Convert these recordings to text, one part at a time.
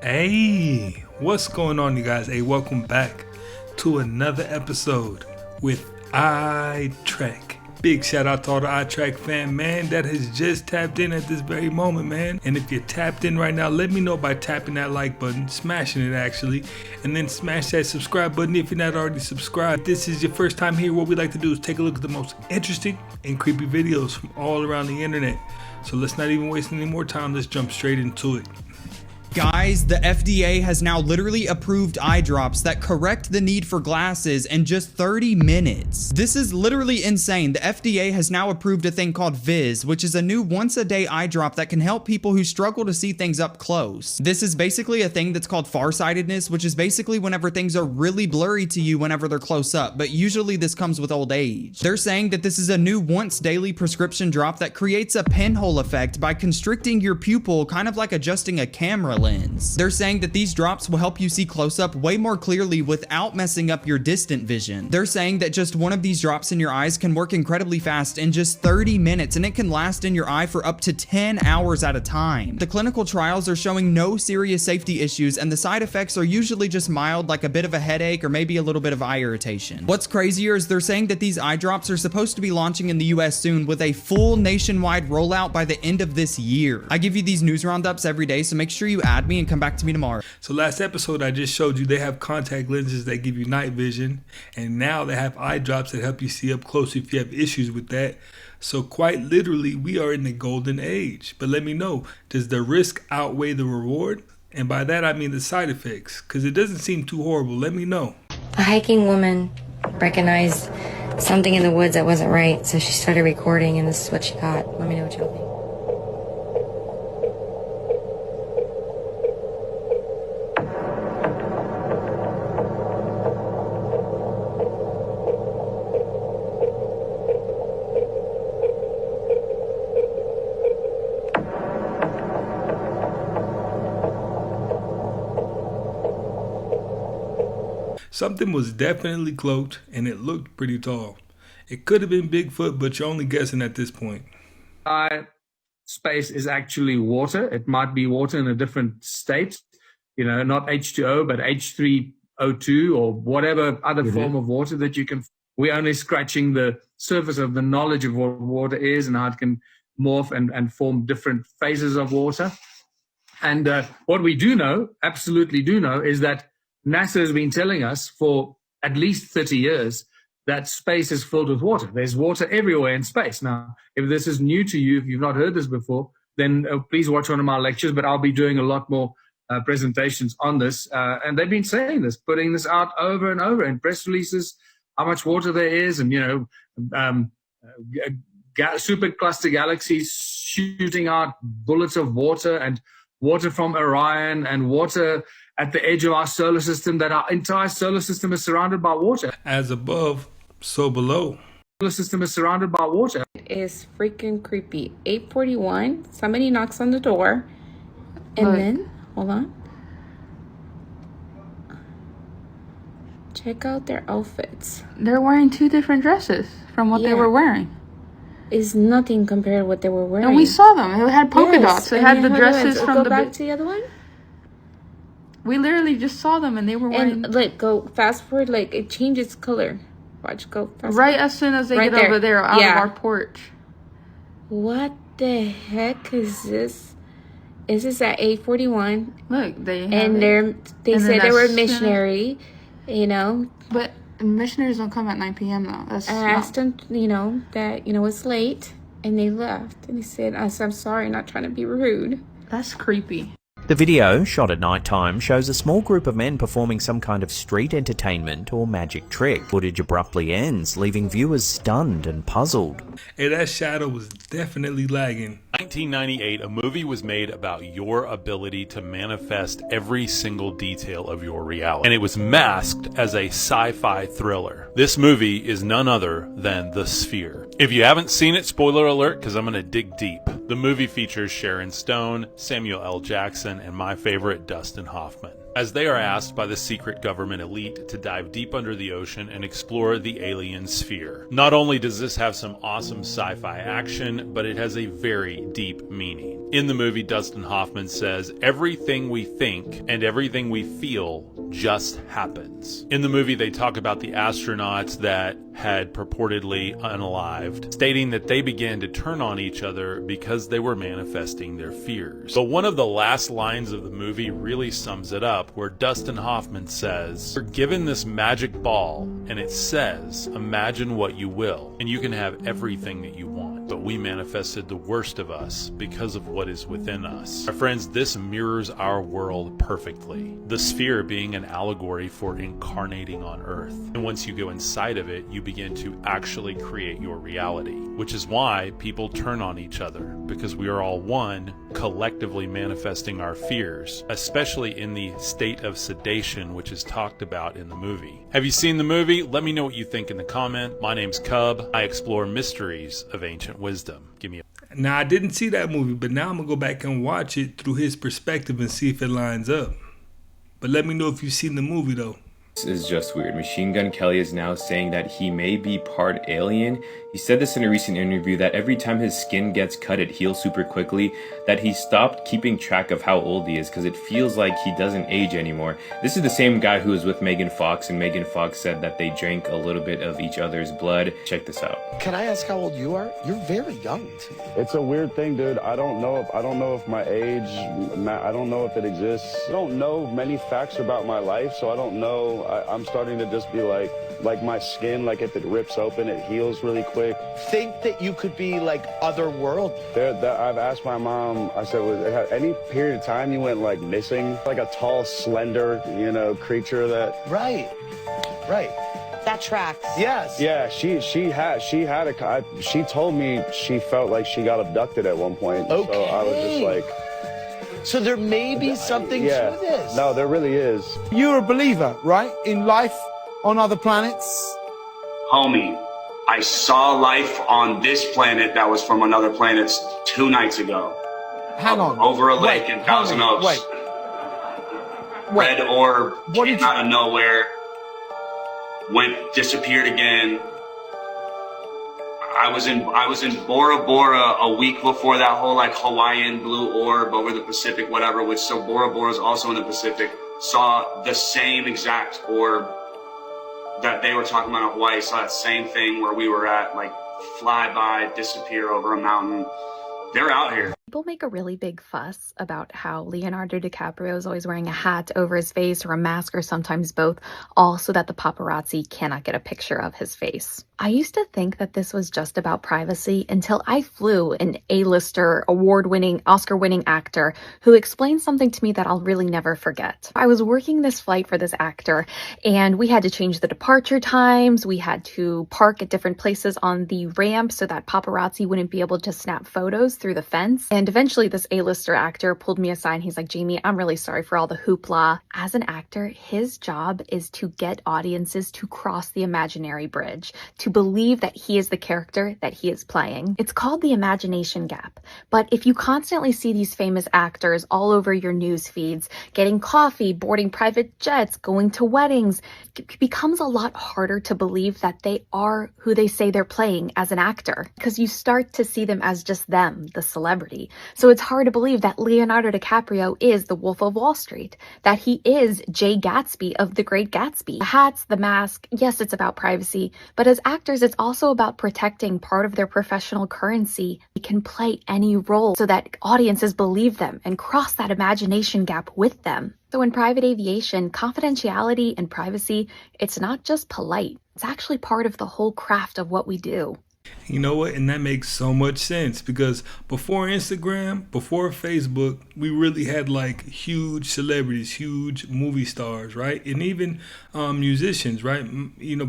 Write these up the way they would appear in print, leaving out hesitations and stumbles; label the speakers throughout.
Speaker 1: Hey, what's going on, you guys? Hey, welcome back to another episode with iTrack. Big shout out to all the iTrack fan, man, that has just tapped in at this very moment, man. And if you're tapped in right now, let me know by tapping that like button, smashing it actually, and then smash that subscribe button if you're not already subscribed. If this is your first time here, what we like to do is take a look at the most interesting and creepy videos from all around the internet. So let's not even waste any more time, let's jump straight into it.
Speaker 2: Guys, the FDA has now literally approved eye drops that correct the need for glasses in just 30 minutes. This is literally insane. The FDA has now approved a thing called Viz, which is a new once-a-day eye drop that can help people who struggle to see things up close. This is basically a thing that's called farsightedness, which is basically whenever things are really blurry to you whenever they're close up, but usually this comes with old age. They're saying that this is a new once-daily prescription drop that creates a pinhole effect by constricting your pupil, kind of like adjusting a camera lens. They're saying that these drops will help you see close up way more clearly without messing up your distant vision. They're saying that just one of these drops in your eyes can work incredibly fast in just 30 minutes, and it can last in your eye for up to 10 hours at a time. The clinical trials are showing no serious safety issues, and the side effects are usually just mild, like a bit of a headache or maybe a little bit of eye irritation. What's crazier is they're saying that these eye drops are supposed to be launching in the US soon with a full nationwide rollout by the end of this year. I give you these news roundups every day, so make sure you add me and come back to me tomorrow.
Speaker 1: So last episode I just showed you they have contact lenses that give you night vision, and now they have eye drops that help you see up close if you have issues with that. So quite literally we are in the golden age. But let me know, does the risk outweigh the reward? And by that I mean the side effects, because it doesn't seem too horrible. Let me know.
Speaker 3: A hiking woman recognized something in the woods that wasn't right, so she started recording, and this is what she got. Let me know what y'all think.
Speaker 1: Something was definitely cloaked, and it looked pretty tall. It could have been Bigfoot, but you're only guessing at this point.
Speaker 4: Space is actually water. It might be water in a different state, not H2O, but H3O2 or whatever other form of water that you can. We're only scratching the surface of the knowledge of what water is and how it can morph and form different phases of water. And what we do know, absolutely do know, is that NASA has been telling us for at least 30 years that space is filled with water. There's water everywhere in space. Now, if this is new to you, if you've not heard this before, then please watch one of my lectures, but I'll be doing a lot more presentations on this. And they've been saying this, putting this out over and over in press releases, how much water there is, and, supercluster galaxies shooting out bullets of water and water from Orion and water at the edge of our solar system, that our entire solar system is surrounded by water.
Speaker 1: As above, so below.
Speaker 4: Solar system is surrounded by water.
Speaker 5: It is freaking creepy. 8:41, somebody knocks on the door, and then, hold on. Check out their outfits.
Speaker 6: They're wearing two different dresses from what they were wearing.
Speaker 5: Is nothing compared to what they were wearing.
Speaker 6: And we saw them. It had polka dots. It had the dresses from
Speaker 5: go
Speaker 6: the...
Speaker 5: back to the other one.
Speaker 6: We literally just saw them and they were wearing...
Speaker 5: And, go fast forward, it changes color. Watch, go fast
Speaker 6: right
Speaker 5: forward.
Speaker 6: As soon as they get over there, out of our porch.
Speaker 5: What the heck is this? Is this at 8:41?
Speaker 6: Look, they have
Speaker 5: and they said they were missionary,
Speaker 6: But missionaries don't come at 9 p.m. though.
Speaker 5: I asked them, that, it's late, and they left. And he said, I'm sorry, not trying to be rude.
Speaker 6: That's creepy.
Speaker 7: The video, shot at night time, shows a small group of men performing some kind of street entertainment or magic trick. Footage abruptly ends, leaving viewers stunned and puzzled.
Speaker 1: Hey, that shadow was definitely lagging.
Speaker 8: 1998, a movie was made about your ability to manifest every single detail of your reality. And it was masked as a sci-fi thriller. This movie is none other than The Sphere. If you haven't seen it, spoiler alert, because I'm going to dig deep. The movie features Sharon Stone, Samuel L. Jackson, and my favorite, Dustin Hoffman. as they are asked by the secret government elite to dive deep under the ocean and explore the alien sphere. Not only does this have some awesome sci-fi action, but it has a very deep meaning. In the movie, Dustin Hoffman says, "Everything we think and everything we feel just happens." In the movie, they talk about the astronauts that had purportedly unalived, stating that they began to turn on each other because they were manifesting their fears. But one of the last lines of the movie really sums it up, where Dustin Hoffman says, "We're given this magic ball, and it says, imagine what you will, and you can have everything that you want. But we manifested the worst of us because of what is within us." My friends, this mirrors our world perfectly. The sphere being an allegory for incarnating on Earth. And once you go inside of it, you begin to actually create your reality, which is why people turn on each other, because we are all one, collectively manifesting our fears, especially in the state of sedation, which is talked about in the movie. Have you seen the movie? Let me know what you think in the comment. My name's Cub. I explore mysteries of ancient wisdom. Give me a...
Speaker 1: Now, I didn't see that movie, but now I'm going to go back and watch it through his perspective and see if it lines up. But let me know if you've seen the movie, though.
Speaker 9: This is just weird. Machine Gun Kelly is now saying that he may be part alien. He said this in a recent interview, that every time his skin gets cut, it heals super quickly, that he stopped keeping track of how old he is because it feels like he doesn't age anymore. This is the same guy who was with Megan Fox, and Megan Fox said that they drank a little bit of each other's blood. Check this out.
Speaker 10: Can I ask how old you are? You're very young to me.
Speaker 11: It's a weird thing, dude. I don't know if my age, I don't know if it exists. I don't know many facts about my life, so I don't know. I'm starting to just be like my skin, like if it rips open, it heals really quick.
Speaker 10: Think that you could be like otherworldly.
Speaker 11: I've asked my mom, I said, was any period of time you went like missing? Like a tall, slender, creature that...
Speaker 10: Right.
Speaker 12: That tracks.
Speaker 10: Yes.
Speaker 11: Yeah, she told me she felt like she got abducted at one point.
Speaker 10: Okay.
Speaker 11: So I was just like...
Speaker 10: So there may be something to this.
Speaker 11: No, there really is.
Speaker 13: You're a believer, right? In life on other planets?
Speaker 14: Homie, I saw life on this planet that was from another planet 2 nights ago.
Speaker 13: Hang on.
Speaker 14: Over a lake in Thousand Oaks.
Speaker 13: Wait.
Speaker 14: Red orb came out of nowhere. Disappeared again. I was in Bora Bora a week before that whole like Hawaiian blue orb over the Pacific, whatever, which so Bora Bora is also in the Pacific. Saw the same exact orb that they were talking about in Hawaii. Saw that same thing where we were at, like fly by, disappear over a mountain. They're out here.
Speaker 15: People make a really big fuss about how Leonardo DiCaprio is always wearing a hat over his face or a mask or sometimes both, all so that the paparazzi cannot get a picture of his face. I used to think that this was just about privacy until I flew an A-lister, award-winning, Oscar-winning actor who explained something to me that I'll really never forget. I was working this flight for this actor, and we had to change the departure times. We had to park at different places on the ramp so that paparazzi wouldn't be able to snap photos through the fence. And eventually this A-lister actor pulled me aside and he's like, "Jamie, I'm really sorry for all the hoopla." As an actor, his job is to get audiences to cross the imaginary bridge, to believe that he is the character that he is playing. It's called the imagination gap. But if you constantly see these famous actors all over your news feeds, getting coffee, boarding private jets, going to weddings, it becomes a lot harder to believe that they are who they say they're playing as an actor, because you start to see them as just them, the celebrity. So it's hard to believe that Leonardo DiCaprio is the Wolf of Wall Street, that he is Jay Gatsby of The Great Gatsby. The hats, the mask, yes, it's about privacy, but as actors, it's also about protecting part of their professional currency. They can play any role so that audiences believe them and cross that imagination gap with them. So in private aviation, confidentiality and privacy, it's not just polite. It's actually part of the whole craft of what we do.
Speaker 1: You know what? And that makes so much sense, because before Instagram, before Facebook, we really had like huge celebrities, huge movie stars, right? And even musicians, right?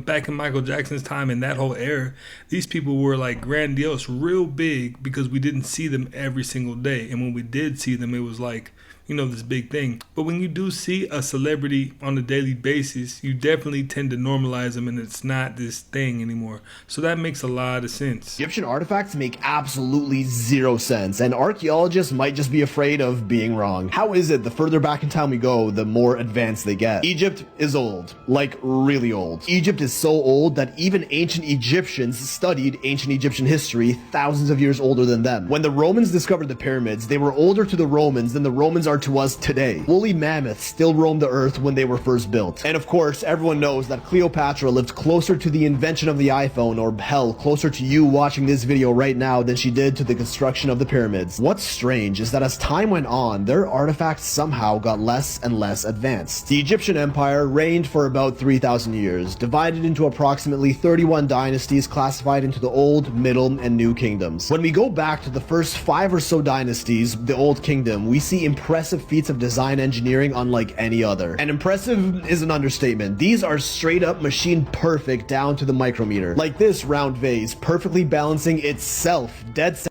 Speaker 1: Back in Michael Jackson's time and that whole era, these people were like grandiose, real big, because we didn't see them every single day. And when we did see them, it was like this big thing. But when you do see a celebrity on a daily basis, you definitely tend to normalize them, and it's not this thing anymore. So that makes a lot of sense.
Speaker 16: Egyptian artifacts make absolutely zero sense, and archaeologists might just be afraid of being wrong. How is it the further back in time we go, the more advanced they get? Egypt is old, like really old. Egypt is so old that even ancient Egyptians studied ancient Egyptian history thousands of years older than them. When the Romans discovered the pyramids, they were older to the Romans than the Romans are to us today. Woolly mammoths still roamed the earth when they were first built. And of course, everyone knows that Cleopatra lived closer to the invention of the iPhone, or hell, closer to you watching this video right now than she did to the construction of the pyramids. What's strange is that as time went on, their artifacts somehow got less and less advanced. The Egyptian Empire reigned for about 3,000 years, divided into approximately 31 dynasties classified into the Old, Middle, and New Kingdoms. When we go back to the first 5 or so dynasties, the Old Kingdom, we see impressive feats of design engineering unlike any other. And impressive is an understatement. These are straight up machine perfect down to the micrometer. Like this round vase, perfectly balancing itself, dead center.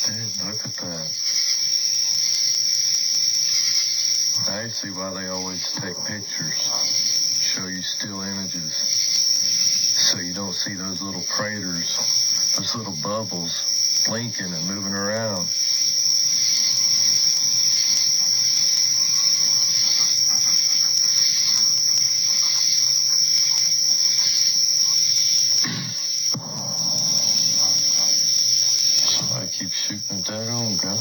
Speaker 17: Dude, look at that. I see why they always take pictures, show you still images, so you don't see those little craters, those little bubbles blinking and moving around. So I keep shooting a daggone gun.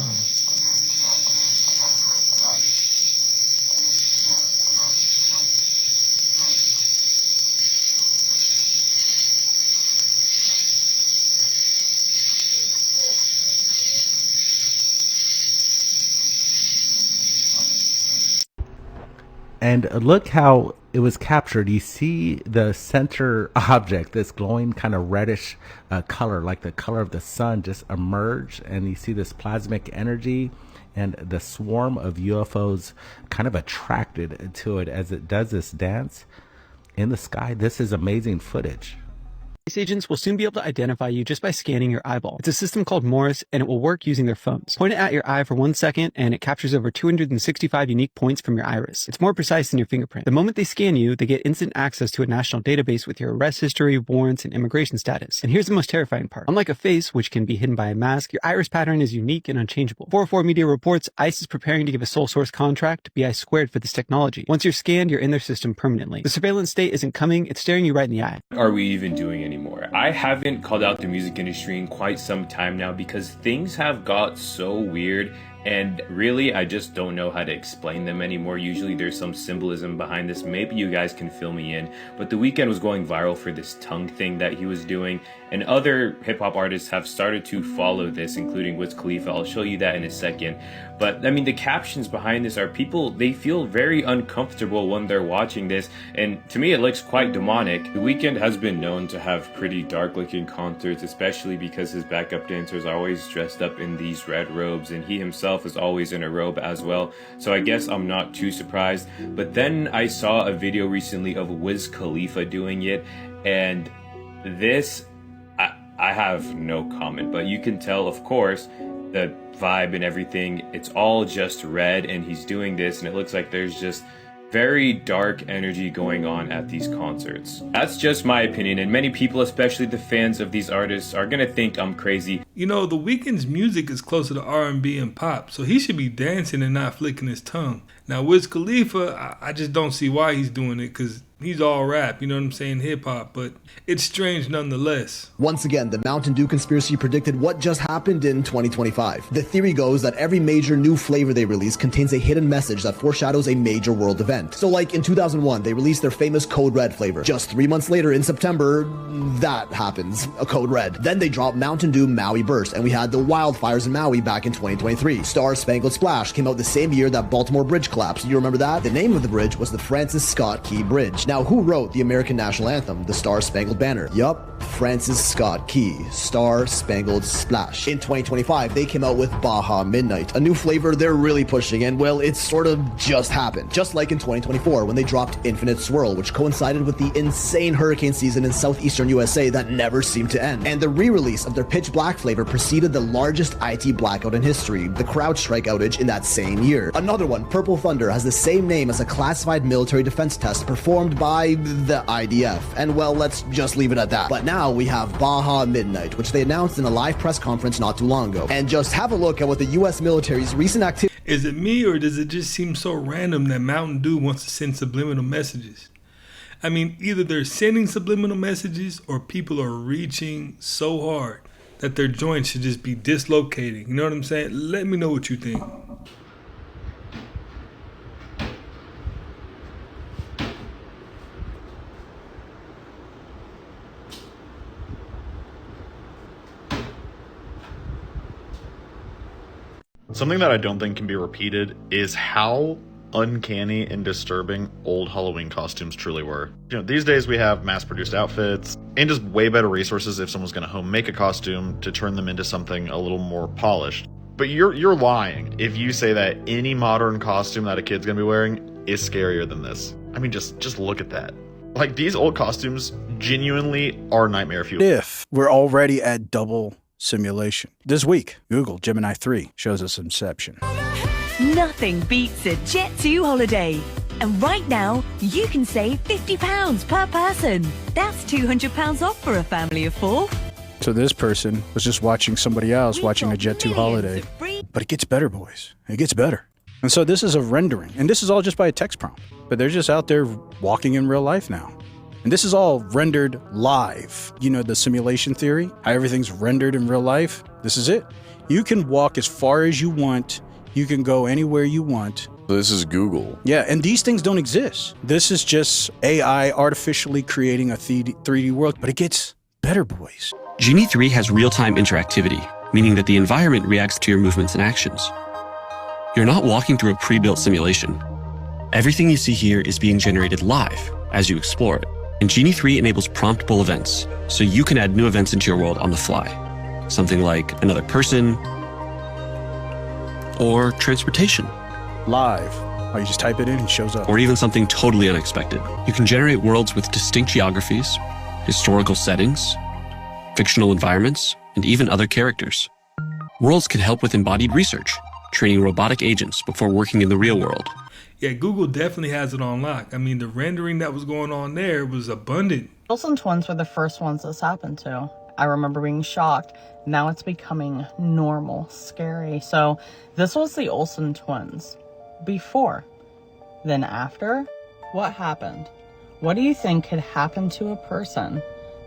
Speaker 18: And look how it was captured. You see the center object, this glowing kind of reddish color, like the color of the sun, just emerge. And you see this plasmic energy and the swarm of UFOs kind of attracted to it as it does this dance in the sky. This is amazing footage.
Speaker 19: Space agents will soon be able to identify you just by scanning your eyeball. It's a system called Morse, and it will work using their phones. Point it at your eye for 1 second, and it captures over 265 unique points from your iris. It's more precise than your fingerprint. The moment they scan you, they get instant access to a national database with your arrest history, warrants, and immigration status. And here's the most terrifying part. Unlike a face, which can be hidden by a mask, your iris pattern is unique and unchangeable. 404 Media reports ICE is preparing to give a sole source contract to BI squared for this technology. Once you're scanned, you're in their system permanently. The surveillance state isn't coming, it's staring you right in the eye.
Speaker 9: What are we even doing anymore? I haven't called out the music industry in quite some time now because things have got so weird, and really I just don't know how to explain them anymore. Usually there's some symbolism behind this. Maybe you guys can fill me in, but The Weeknd was going viral for this tongue thing that he was doing, and other hip-hop artists have started to follow this, including Wiz Khalifa. I'll show you that in a second. But I mean, the captions behind this are people, they feel very uncomfortable when they're watching this, and to me it looks quite demonic. The Weeknd has been known to have pretty dark looking concerts, especially because his backup dancers are always dressed up in these red robes, and he himself is always in a robe as well, so I guess I'm not too surprised. But then I saw a video recently of Wiz Khalifa doing it, and this, I have no comment, but you can tell, of course, the vibe and everything, it's all just red, and he's doing this, and it looks like there's just very dark energy going on at these concerts. That's just my opinion, and many people, especially the fans of these artists, are gonna think I'm crazy.
Speaker 1: The Weeknd's music is closer to R&B and pop, so he should be dancing and not flicking his tongue. Now, Wiz Khalifa, I just don't see why he's doing it, because he's all rap, hip hop, but it's strange nonetheless.
Speaker 16: Once again, the Mountain Dew conspiracy predicted what just happened in 2025. The theory goes that every major new flavor they release contains a hidden message that foreshadows a major world event. So like in 2001, they released their famous Code Red flavor. Just 3 months later, in September, that happens, a Code Red. Then they dropped Mountain Dew Maui Burst, and we had the wildfires in Maui back in 2023. Star Spangled Splash came out the same year that Baltimore Bridge collapsed. You remember that? The name of the bridge was the Francis Scott Key Bridge. Now, who wrote the American National Anthem, the Star Spangled Banner? Yup, Francis Scott Key, Star Spangled Splash. In 2025, they came out with Baja Midnight, a new flavor they're really pushing, and well, it sort of just happened. Just like in 2024 when they dropped Infinite Swirl, which coincided with the insane hurricane season in southeastern USA that never seemed to end. And the re-release of their Pitch Black flavor preceded the largest IT blackout in history, the CrowdStrike outage in that same year. Another one, Purple Thunder, has the same name as a classified military defense test performed by the IDF. And well, let's just leave it at that. But now we have Baja Midnight, which they announced in a live press conference not too long ago. And just have a look at what the US military's recent activity.
Speaker 1: Is it me, or does it just seem so random that Mountain Dew wants to send subliminal messages? I mean, either they're sending subliminal messages or people are reaching so hard that their joints should just be dislocating. You know what I'm saying? Let me know what you think.
Speaker 20: Something that I don't think can be repeated is how uncanny and disturbing old Halloween costumes truly were. You know, these days we have mass-produced outfits and just way better resources if someone's going to home make a costume to turn them into something a little more polished. But you're lying if you say that any modern costume that a kid's going to be wearing is scarier than this. I mean, just look at that. Like, these old costumes genuinely are nightmare fuel.
Speaker 21: If we're already at double simulation. This week, Google Gemini 3 shows us Inception.
Speaker 22: Nothing beats a Jet2 holiday. And right now, you can save £50 per person. That's £200 off for a family of 4.
Speaker 21: So this person was just watching somebody else watching a Jet2 holiday. But it gets better, boys. It gets better. And so this is a rendering. And this is all just by a text prompt. But they're just out there walking in real life now. And this is all rendered live. You know, the simulation theory, how everything's rendered in real life. This is it. You can walk as far as you want. You can go anywhere you want.
Speaker 23: This is Google.
Speaker 21: Yeah, and these things don't exist. This is just AI artificially creating a 3D world. But it gets better, boys.
Speaker 24: Genie 3 has real-time interactivity, meaning that the environment reacts to your movements and actions. You're not walking through a pre-built simulation. Everything you see here is being generated live as you explore it. And Genie 3 enables promptable events, so you can add new events into your world on the fly. Something like another person, or transportation.
Speaker 21: Live. Oh, you just type it in and it shows up.
Speaker 24: Or even something totally unexpected. You can generate worlds with distinct geographies, historical settings, fictional environments, and even other characters. Worlds can help with embodied research, training robotic agents before working in the real world.
Speaker 1: Yeah, Google definitely has it on lock. I mean, the rendering that was going on there was abundant.
Speaker 25: Olsen twins were the first ones this happened to. I remember being shocked. Now it's becoming normal, scary. So this was the Olsen twins. Before. Then after? What happened? What do you think could happen to a person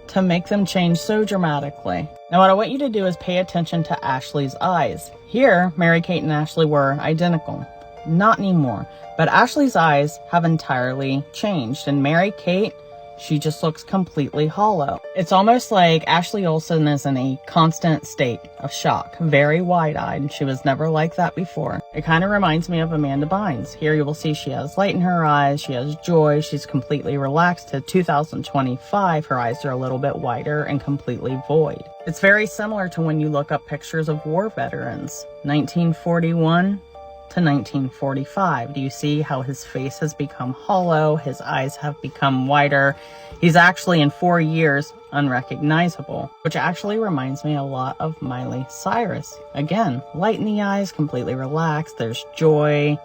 Speaker 25: to make them change so dramatically? Now what I want you to do is pay attention to Ashley's eyes. Here, Mary-Kate and Ashley were identical. Not anymore. But Ashley's eyes have entirely changed. And Mary-Kate, she just looks completely hollow. It's almost like Ashley Olsen is in a constant state of shock. Very wide-eyed. She was never like that before. It kind of reminds me of Amanda Bynes. Here you will see she has light in her eyes. She has joy. She's completely relaxed. To 2025, her eyes are a little bit wider and completely void. It's very similar to when you look up pictures of war veterans. 1941 to 1945. Do you see how his face has become hollow? His eyes have become wider. He's actually in 4 years unrecognizable, which actually reminds me a lot of Miley Cyrus. Again, light in the eyes, completely relaxed. There's joy,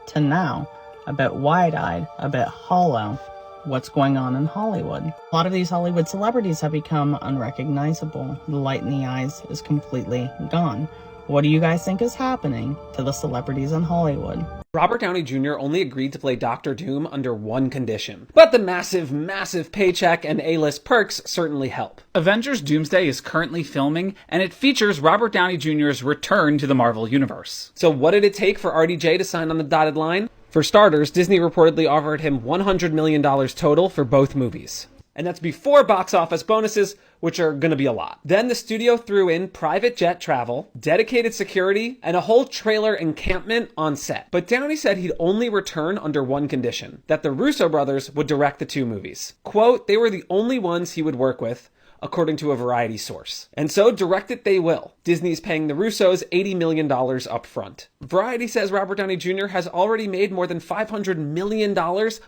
Speaker 25: to now a bit wide-eyed, a bit hollow. What's going on in Hollywood? A lot of these Hollywood celebrities have become unrecognizable. The light in the eyes is completely gone. What do you guys think is happening to the celebrities in Hollywood?
Speaker 26: Robert Downey Jr. only agreed to play Dr. Doom under one condition. But the massive paycheck and A-list perks certainly help.
Speaker 27: Avengers Doomsday is currently filming, and it features Robert Downey Jr.'s return to the Marvel Universe.
Speaker 26: So what did it take for RDJ to sign on the dotted line? For starters, Disney reportedly offered him $100 million total for both movies. And that's before box office bonuses, which are gonna be a lot. Then the studio threw in private jet travel, dedicated security, and a whole trailer encampment on set. But Downey said he'd only return under one condition, that the Russo brothers would direct the two movies. Quote, they were the only ones he would work with. according to a Variety source. And so direct it they will. Disney's paying the Russos $80 million up front. Variety says Robert Downey Jr. has already made more than $500 million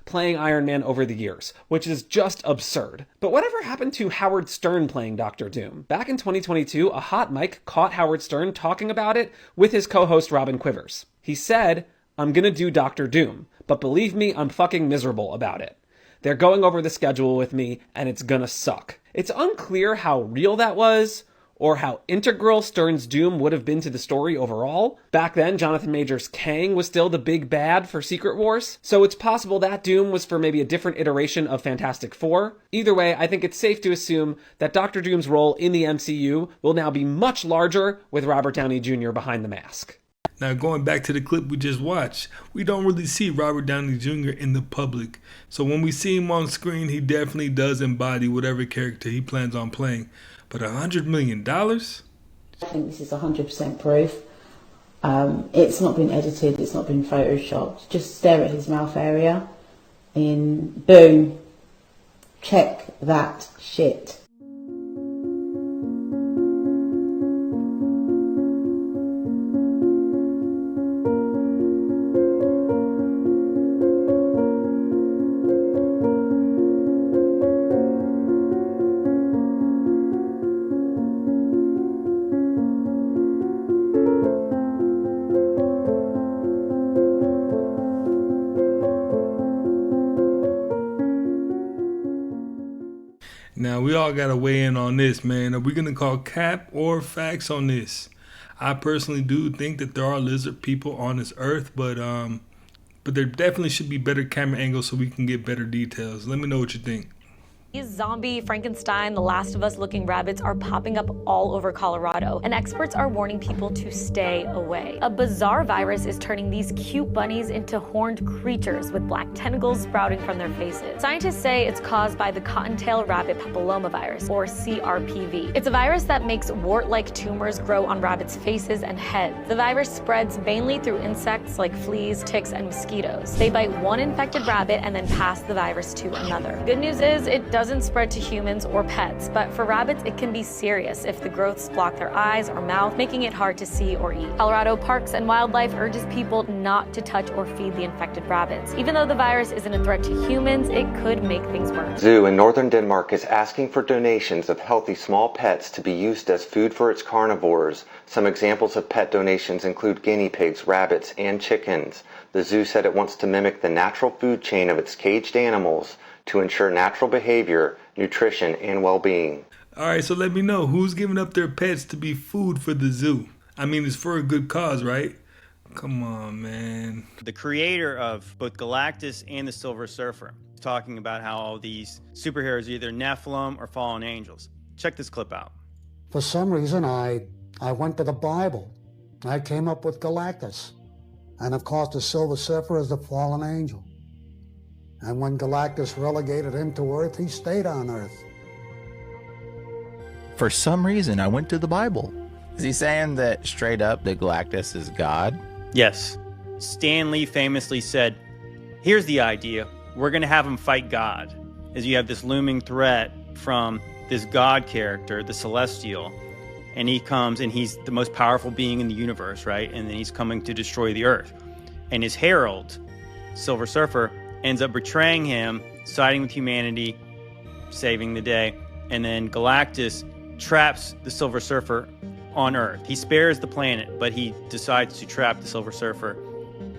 Speaker 26: playing Iron Man over the years, which is just absurd. But whatever happened to Howard Stern playing Dr. Doom? Back in 2022, a hot mic caught Howard Stern talking about it with his co-host Robin Quivers. He said, "I'm gonna do Dr. Doom, but believe me, I'm fucking miserable about it. They're going over the schedule with me, and it's gonna suck." It's unclear how real that was, or how integral Stern's Doom would have been to the story overall. Back then, Jonathan Majors Kang was still the big bad for Secret Wars, so it's possible that Doom was for maybe a different iteration of Fantastic Four. Either way, I think it's safe to assume that Dr. Doom's role in the MCU will now be much larger with Robert Downey Jr. behind the mask.
Speaker 1: Now, going back to the clip we just watched, we don't really see Robert Downey Jr. in the public. So when we see him on screen, he definitely does embody whatever character he plans on playing. But $100 million?
Speaker 2: I think this is 100% proof. It's not been edited, it's not been photoshopped. Just stare at his mouth area and boom, check that shit.
Speaker 1: Now, we all got to weigh in on this, man. Are we going to call cap or facts on this? I personally do think that there are lizard people on this earth, but there definitely should be better camera angles so we can get better details. Let me know what you think.
Speaker 3: These zombie, Frankenstein, The Last of Us looking rabbits are popping up all over Colorado, and experts are warning people to stay away. A bizarre virus is turning these cute bunnies into horned creatures with black tentacles sprouting from their faces. Scientists say it's caused by the cottontail rabbit papillomavirus, or CRPV. It's a virus that makes wart-like tumors grow on rabbits' faces and heads. The virus spreads mainly through insects like fleas, ticks, and mosquitoes. They bite one infected rabbit and then pass the virus to another. Good news is it doesn't spread to humans or pets, but for rabbits it can be serious if the growths block their eyes or mouth, making it hard to see or eat. Colorado Parks and Wildlife urges people not to touch or feed the infected rabbits. Even though the virus isn't a threat to humans, it could make things worse.
Speaker 4: Zoo in northern Denmark is asking for donations of healthy small pets to be used as food for its carnivores. Some examples of pet donations include guinea pigs, rabbits, and chickens. The zoo said it wants to mimic the natural food chain of its caged animals to ensure natural behavior, nutrition, and well-being.
Speaker 1: All right, so let me know, who's giving up their pets to be food for the zoo? I mean, it's for a good cause, right? Come on, man.
Speaker 5: The creator of both Galactus and the Silver Surfer is talking about how all these superheroes are either Nephilim or fallen angels. Check this clip out.
Speaker 6: For some reason, I went to the Bible. I came up with Galactus. And of course, the Silver Surfer is the fallen angel. And when Galactus relegated him to Earth, he stayed on Earth.
Speaker 7: For some reason, I went to the Bible. Is he saying that straight up that Galactus is God?
Speaker 5: Yes. Stan Lee famously said, "Here's the idea. We're going to have him fight God." As you have this looming threat from this God character, the Celestial, and he comes and he's the most powerful being in the universe, right? And then he's coming to destroy the Earth. And his herald, Silver Surfer, ends up betraying him, siding with humanity, saving the day. And then Galactus traps the Silver Surfer on Earth. He spares the planet, but he decides to trap the Silver Surfer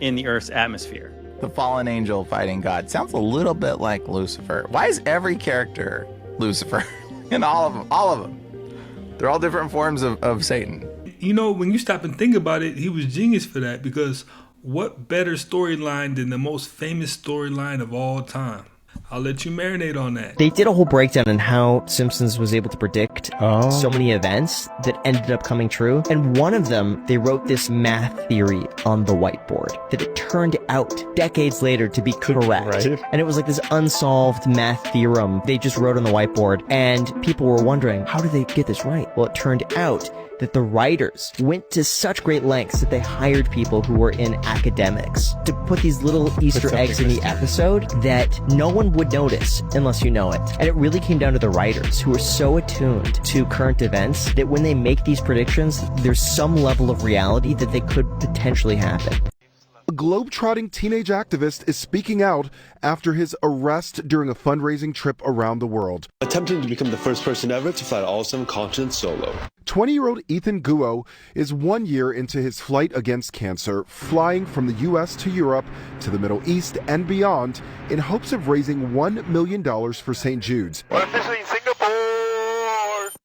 Speaker 5: in the Earth's atmosphere.
Speaker 7: The fallen angel fighting God sounds a little bit like Lucifer. Why is every character Lucifer? And all of them. They're all different forms of Satan.
Speaker 1: You know, when you stop and think about it, he was genius for that, because what better storyline than the most famous storyline of all time? I'll let you marinate on that.
Speaker 23: They did a whole breakdown on how Simpsons was able to predict so many events that ended up coming true. And one of them, they wrote this math theory on the whiteboard that it turned out decades later to be correct. Right. And it was like this unsolved math theorem they just wrote on the whiteboard. And people were wondering, how did they get this right? Well, it turned out that the writers went to such great lengths that they hired people who were in academics to put these little Easter eggs in the episode that no one would notice unless you know it. And it really came down to the writers, who are so attuned to current events that when they make these predictions, there's some level of reality that they could potentially happen.
Speaker 8: A globe-trotting teenage activist is speaking out after his arrest during a fundraising trip around the world.
Speaker 10: Attempting to become the first person ever to fly all 7 continents solo.
Speaker 8: 20-year-old Ethan Guo is 1 year into his flight against cancer, flying from the U.S. to Europe to the Middle East and beyond in hopes of raising $1 million for St. Jude's.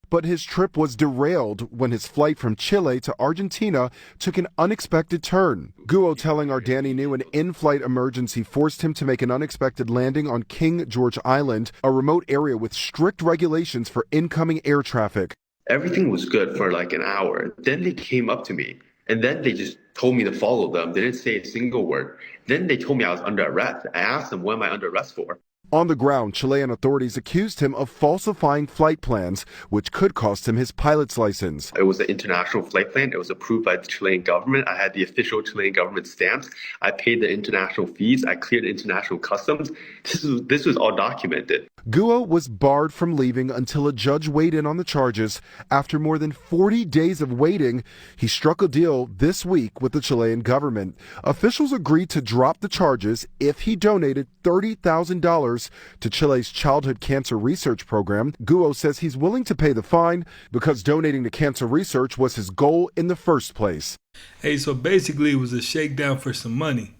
Speaker 8: But his trip was derailed when his flight from Chile to Argentina took an unexpected turn. Guo telling our Danny New an in-flight emergency forced him to make an unexpected landing on King George Island, a remote area with strict regulations for incoming air traffic.
Speaker 10: Everything was good for like an hour. Then they came up to me and then they just told me to follow them. They didn't say a single word. Then they told me I was under arrest. I asked them, what am I under arrest for?
Speaker 8: On the ground, Chilean authorities accused him of falsifying flight plans, which could cost him his pilot's license.
Speaker 10: It was an international flight plan. It was approved by the Chilean government. I had the official Chilean government stamps. I paid the international fees. I cleared international customs. This was all documented.
Speaker 8: Guo was barred from leaving until a judge weighed in on the charges. After more than 40 days of waiting, he struck a deal this week with the Chilean government. Officials agreed to drop the charges if he donated $30,000 to Chile's childhood cancer research program. Guo says he's willing to pay the fine because donating to cancer research was his goal in the first place.
Speaker 1: Hey, so basically it was a shakedown for some money.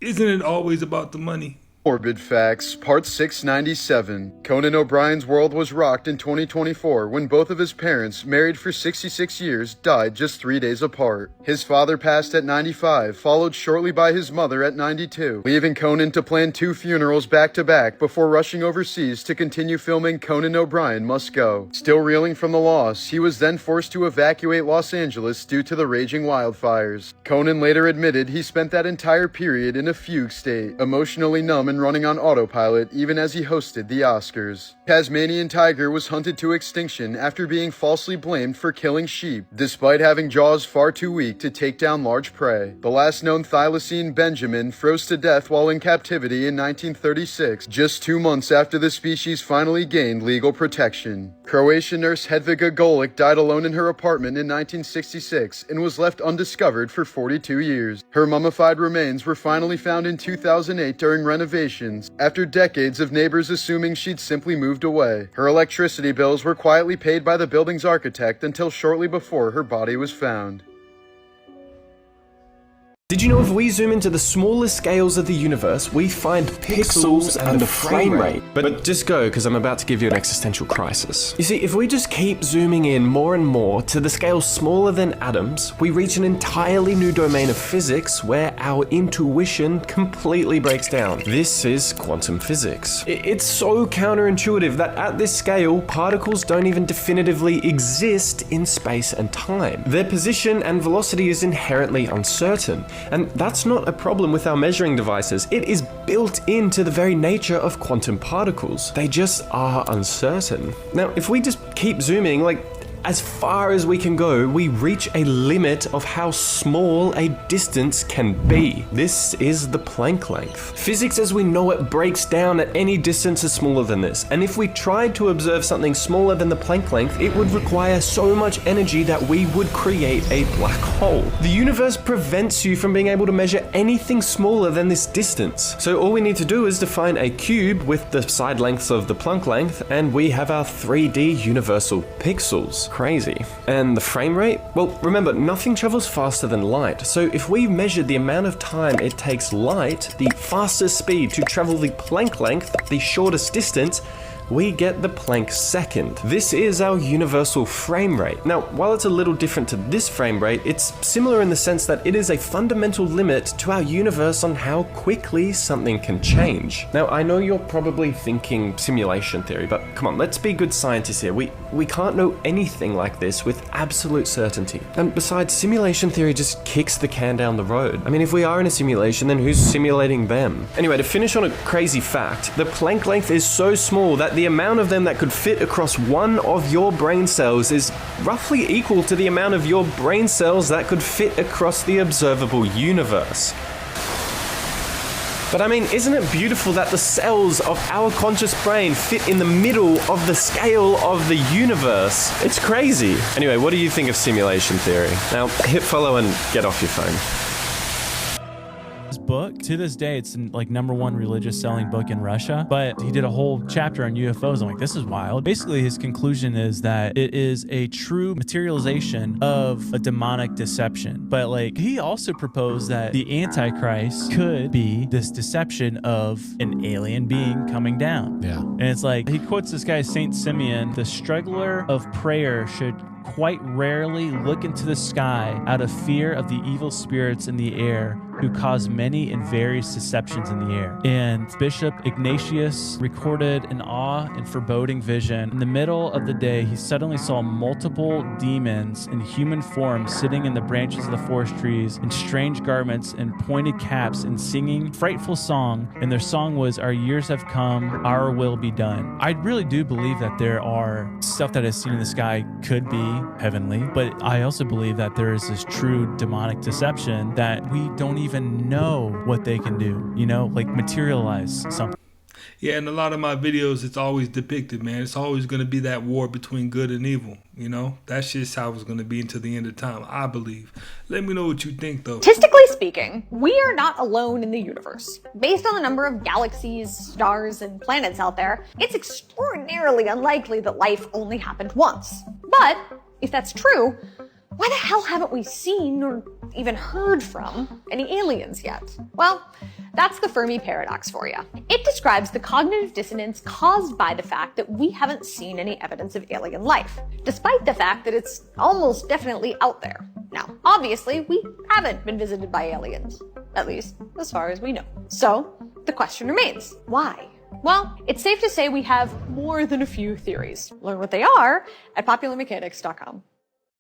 Speaker 1: Isn't it always about the money?
Speaker 11: Morbid Facts, Part 697. Conan O'Brien's world was rocked in 2024 when both of his parents, married for 66 years, died just 3 days apart. His father passed at 95, followed shortly by his mother at 92, leaving Conan to plan 2 funerals back-to-back before rushing overseas to continue filming Conan O'Brien Must Go. Still reeling from the loss, he was then forced to evacuate Los Angeles due to the raging wildfires. Conan later admitted he spent that entire period in a fugue state, emotionally numb and running on autopilot even as he hosted the Oscars. Tasmanian tiger was hunted to extinction after being falsely blamed for killing sheep, despite having jaws far too weak to take down large prey. The last known thylacine Benjamin froze to death while in captivity in 1936, just 2 months after the species finally gained legal protection. Croatian nurse Hedviga Golic died alone in her apartment in 1966 and was left undiscovered for 42 years. Her mummified remains were finally found in 2008 during renovations, after decades of neighbors assuming she'd simply moved away. Her electricity bills were quietly paid by the building's architect until shortly before her body was found.
Speaker 12: Did you know if we zoom into the smallest scales of the universe, we find pixels and the frame rate? But just go, because I'm about to give you an existential crisis. You see, if we just keep zooming in more and more to the scale smaller than atoms, we reach an entirely new domain of physics where our intuition completely breaks down. This is quantum physics. It's so counterintuitive that at this scale, particles don't even definitively exist in space and time. Their position and velocity is inherently uncertain. And that's not a problem with our measuring devices. It is built into the very nature of quantum particles. They just are uncertain. Now, if we just keep zooming, as far as we can go, we reach a limit of how small a distance can be. This is the Planck length. Physics as we know it breaks down at any distance is smaller than this. And if we tried to observe something smaller than the Planck length, it would require so much energy that we would create a black hole. The universe prevents you from being able to measure anything smaller than this distance. So all we need to do is define a cube with the side lengths of the Planck length, and we have our 3D universal pixels. Crazy. And the frame rate? Well, remember, nothing travels faster than light. So if we measured the amount of time it takes light, the fastest speed, to travel the Planck length, the shortest distance, we get the Planck second. This is our universal frame rate. Now, while it's a little different to this frame rate, it's similar in the sense that it is a fundamental limit to our universe on how quickly something can change. Now, I know you're probably thinking simulation theory, but come on, let's be good scientists here. we can't know anything like this with absolute certainty. And besides, simulation theory just kicks the can down the road. I mean, if we are in a simulation, then who's simulating them? Anyway, to finish on a crazy fact, the Planck length is so small that the amount of them that could fit across one of your brain cells is roughly equal to the amount of your brain cells that could fit across the observable universe. But I mean, isn't it beautiful that the cells of our conscious brain fit in the middle of the scale of the universe? It's crazy. Anyway, what do you think of simulation theory? Now, hit follow and get off your phone.
Speaker 9: This book, to this day, it's like #1 religious selling book in Russia, but he did a whole chapter on UFOs. I'm like, this is wild. Basically, his conclusion is that it is a true materialization of a demonic deception. But like, he also proposed that the Antichrist could be this deception of an alien being coming down.
Speaker 13: Yeah.
Speaker 9: And it's like, he quotes this guy, Saint Simeon, the struggler of prayer should quite rarely look into the sky out of fear of the evil spirits in the air who cause many and various deceptions in the air. And Bishop Ignatius recorded an awe and foreboding vision. In the middle of the day, he suddenly saw multiple demons in human form sitting in the branches of the forest trees in strange garments and pointed caps and singing a frightful song. And their song was, "Our years have come, our will be done." I really do believe that there are stuff that is seen in the sky could be heavenly, but I also believe that there is this true demonic deception that we don't even know what they can do, you know, like materialize something.
Speaker 1: Yeah, in a lot of my videos, it's always depicted, man. It's always going to be that war between good and evil, you know? That's just how it's going to be until the end of time, I believe. Let me know what you think, though.
Speaker 14: Statistically speaking, we are not alone in the universe. Based on the number of galaxies, stars, and planets out there, it's extraordinarily unlikely that life only happened once. But if that's true, why the hell haven't we seen or even heard from any aliens yet? Well, that's the Fermi paradox for you. It describes the cognitive dissonance caused by the fact that we haven't seen any evidence of alien life, despite the fact that it's almost definitely out there. Now, obviously, we haven't been visited by aliens, at least as far as we know. So, the question remains, why? Well, it's safe to say we have more than a few theories. Learn what they are at popularmechanics.com.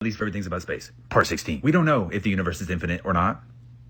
Speaker 15: These favorite things about space. Part 16. We don't know if the universe is infinite or not.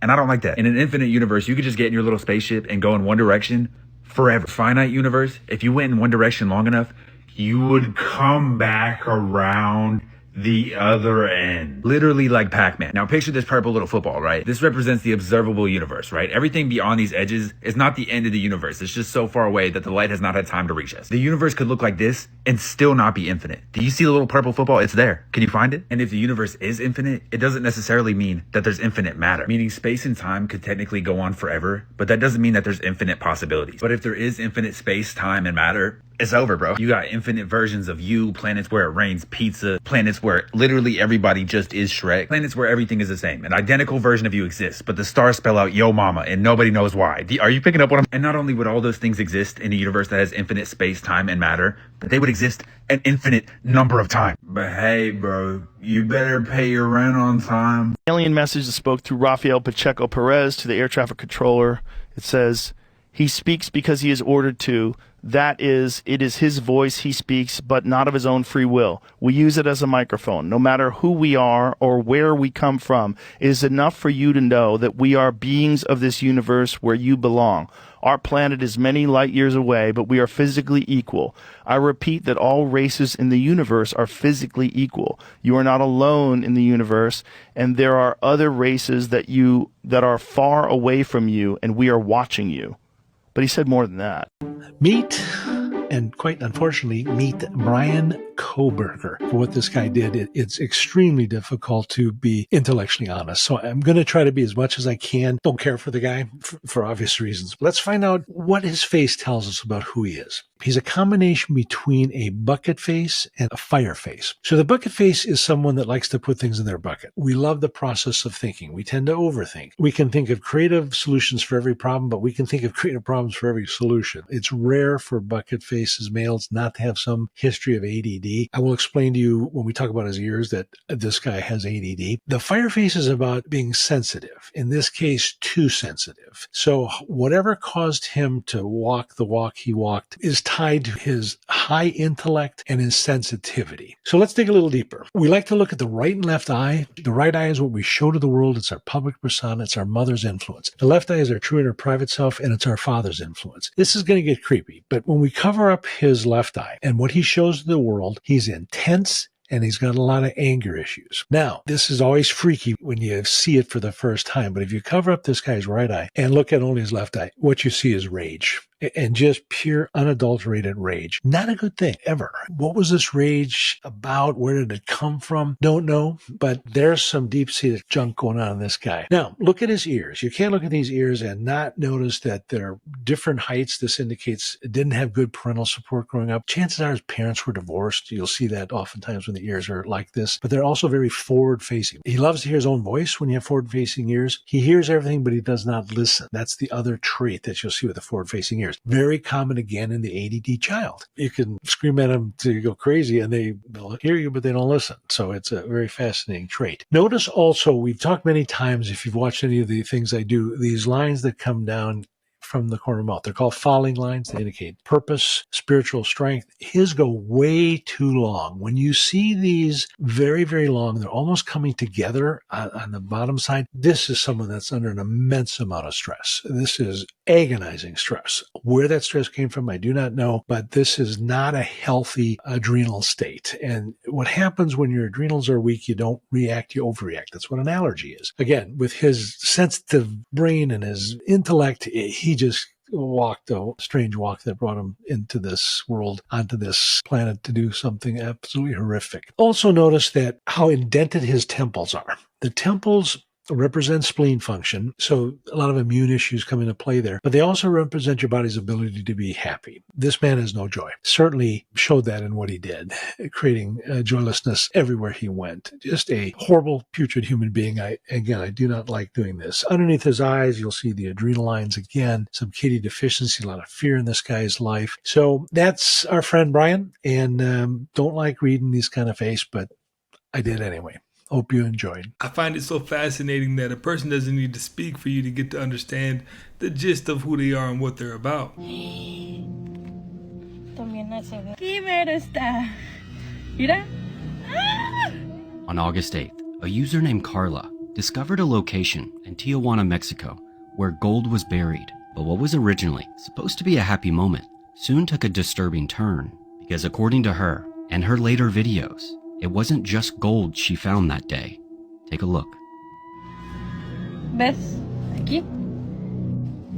Speaker 15: And I don't like that. In an infinite universe, you could just get in your little spaceship and go in one direction forever. Finite universe, if you went in one direction long enough, you would come back around the other end. Literally like Pac-Man. Now picture this purple little football, right? This represents the observable universe, right? Everything beyond these edges is not the end of the universe. It's just so far away that the light has not had time to reach us. The universe could look like this and still not be infinite. Do you see the little purple football? It's there. Can you find it? And if the universe is infinite, it doesn't necessarily mean that there's infinite matter. Meaning space and time could technically go on forever, but that doesn't mean that there's infinite possibilities. But if there is infinite space, time, and matter, it's over, bro. You got infinite versions of you, planets where it rains pizza, planets where literally everybody just is Shrek, planets where everything is the same. An identical version of you exists, but the stars spell out yo mama and nobody knows why. Are you picking up what I'm... And not only would all those things exist in a universe that has infinite space, time, and matter, but they would exist an infinite number of times. But hey, bro, you better pay your rent on time.
Speaker 17: Alien message that spoke through Rafael Pacheco Perez to the air traffic controller. It says, he speaks because he is ordered to. That is, it is his voice he speaks, but not of his own free will. We use it as a microphone. No matter who we are or where we come from, it is enough for you to know that we are beings of this universe where you belong. Our planet is many light years away, but we are physically equal. I repeat that all races in the universe are physically equal. You are not alone in the universe, and there are other races that are far away from you, and we are watching you. But he said more than that.
Speaker 18: Meet, and quite unfortunately, meet Brian Kohberger. For what this guy did, it's extremely difficult to be intellectually honest. So I'm going to try to be as much as I can. Don't care for the guy for obvious reasons. Let's find out what his face tells us about who he is. He's a combination between a bucket face and a fire face. So the bucket face is someone that likes to put things in their bucket. We love the process of thinking. We tend to overthink. We can think of creative solutions for every problem, but we can think of creative problems for every solution. It's rare for bucket face faces males not to have some history of ADD. I will explain to you when we talk about his ears that this guy has ADD. The fire face is about being sensitive. In this case, too sensitive. So whatever caused him to walk the walk he walked is tied to his high intellect and his sensitivity. So let's dig a little deeper. We like to look at the right and left eye. The right eye is what we show to the world. It's our public persona. It's our mother's influence. The left eye is our true inner private self, and it's our father's influence. This is going to get creepy, but when we cover up his left eye and what he shows to the world, he's intense, and he's got a lot of anger issues. Now, this is always freaky when you see it for the first time, but if you cover up this guy's right eye and look at only his left eye, what you see is rage. And just pure, unadulterated rage. Not a good thing, ever. What was this rage about? Where did it come from? Don't know, but there's some deep-seated junk going on in this guy. Now, look at his ears. You can't look at these ears and not notice that they're different heights. This indicates it didn't have good parental support growing up. Chances are his parents were divorced. You'll see that oftentimes when the ears are like this, but they're also very forward-facing. He loves to hear his own voice when you have forward-facing ears. He hears everything, but he does not listen. That's the other trait that you'll see with the forward-facing ears. Very common again in the ADD child. You can scream at them till you go crazy and they'll hear you, but they don't listen. So it's a very fascinating trait. Notice also, we've talked many times, if you've watched any of the things I do, these lines that come down from the corner of the mouth. They're called falling lines. They indicate purpose, spiritual strength. His go way too long. When you see these very, very long, they're almost coming together on the bottom side. This is someone that's under an immense amount of stress. This is agonizing stress. Where that stress came from, I do not know, but this is not a healthy adrenal state. And what happens when your adrenals are weak, you don't react, you overreact. That's what an allergy is. Again, with his sensitive brain and his intellect, he just walked a strange walk that brought him into this world, onto this planet to do something absolutely horrific. Also notice that how indented his temples are. The temples represent spleen function, so a lot of immune issues come into play there, but they also represent your body's ability to be happy. This man has no joy. Certainly showed that in what he did, creating joylessness everywhere he went. Just a horrible, putrid human being. I do not like doing this. Underneath his eyes, you'll see the adrenal lines again, some kidney deficiency, a lot of fear in this guy's life. So that's our friend Brian, and don't like reading these kind of face, but I did anyway. Hope you enjoyed.
Speaker 1: I find it so fascinating that a person doesn't need to speak for you to get to understand the gist of who they are and what they're about.
Speaker 13: On August 8th, a user named Carla discovered a location in Tijuana, Mexico, where gold was buried. But what was originally supposed to be a happy moment soon took a disturbing turn, because according to her and her later videos, it wasn't just gold she found that day. Take a look.
Speaker 16: ¿Ves? Aquí.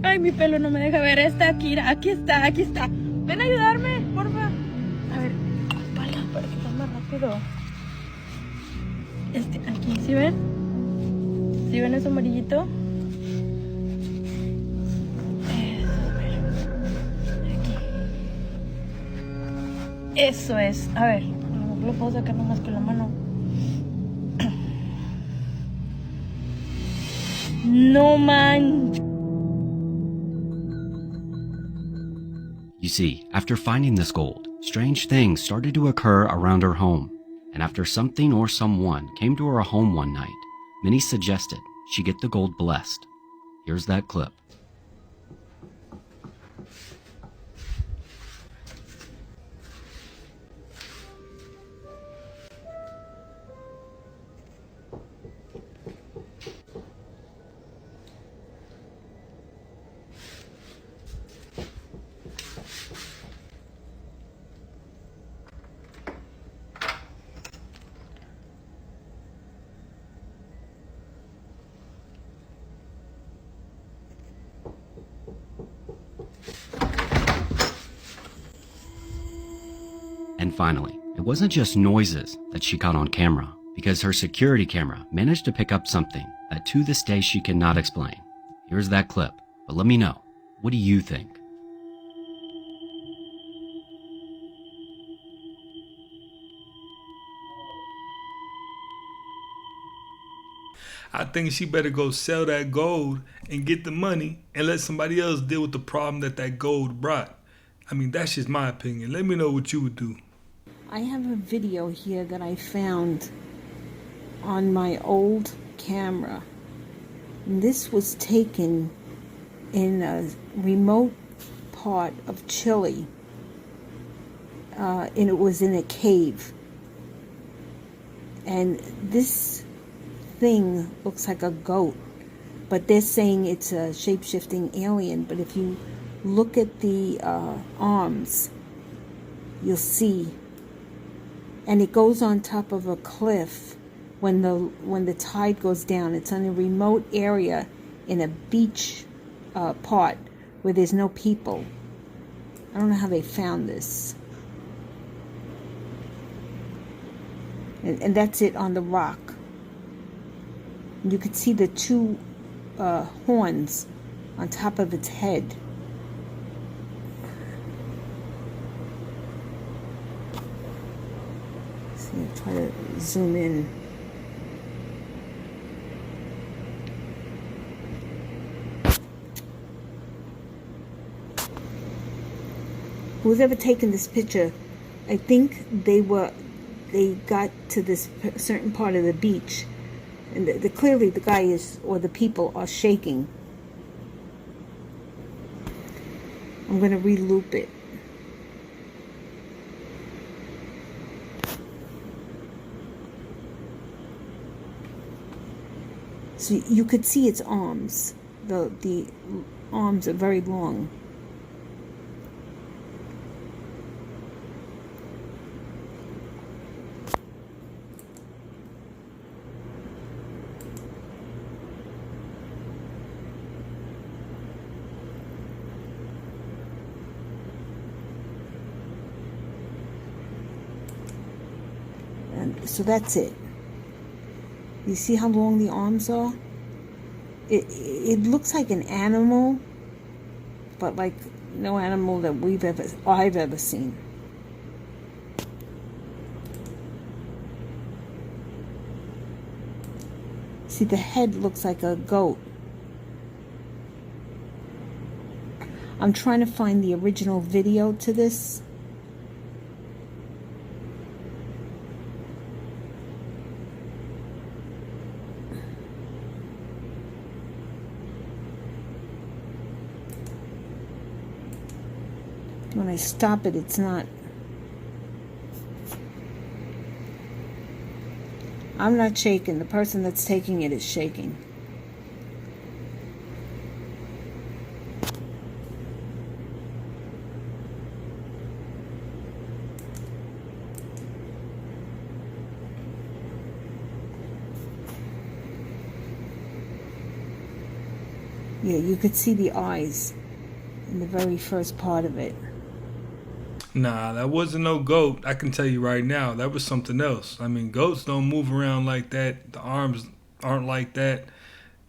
Speaker 16: Ay, mi pelo no me deja ver. Está aquí, aquí está, aquí está. Ven a ayudarme, porfa. A ver, espalda, para que sea más rápido. Aquí, ¿sí ven? ¿Sí ven eso amarillito? Eso es. A ver, lo puedo sacar nomás con la mano. No man.
Speaker 13: You see, after finding this gold, strange things started to occur around her home. And after something or someone came to her home one night, many suggested she get the gold blessed. Here's that clip. And finally, it wasn't just noises that she caught on camera, because her security camera managed to pick up something that to this day she cannot explain. Here's that clip, but let me know, what do you think?
Speaker 1: I think she better go sell that gold and get the money and let somebody else deal with the problem that gold brought. I mean, that's just my opinion. Let me know what you would do.
Speaker 16: I have a video here that I found on my old camera. And this was taken in a remote part of Chile. And it was in a cave. And this thing looks like a goat. But they're saying it's a shape-shifting alien. But if you look at the arms, you'll see. And it goes on top of a cliff when the tide goes down. It's on a remote area in a beach part where there's no people. I don't know how they found this. And that's it on the rock. You could see the two horns on top of its head. See, I'll try to zoom in. Who's ever taken this picture, I think they got to this certain part of the beach, and clearly the guy is, or the people are shaking. I'm going to re-loop it. So you could see its arms. The arms are very long. So that's it. You see how long the arms are? It looks like an animal, but like no animal that I've ever seen. See, the head looks like a goat. I'm trying to find the original video to this. When I stop it, it's not. I'm not shaking. The person that's taking it is shaking. Yeah, you could see the eyes in the very first part of it.
Speaker 1: Nah, that wasn't no goat. I can tell you right now, that was something else. I mean, goats don't move around like that. The arms aren't like that.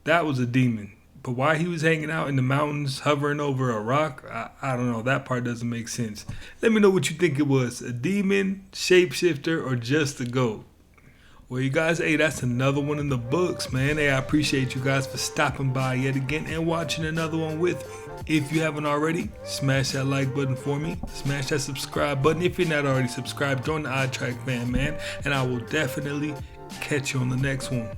Speaker 1: That was a demon. But why he was hanging out in the mountains, hovering over a rock, I don't know. That part doesn't make sense. Let me know what you think it was. A demon, shapeshifter, or just a goat? Well, you guys, hey, that's another one in the books, man. Hey, I appreciate you guys for stopping by yet again and watching another one with me. If you haven't already, smash that like button for me. Smash that subscribe button. If you're not already subscribed, join the iTrack fam, man. And I will definitely catch you on the next one.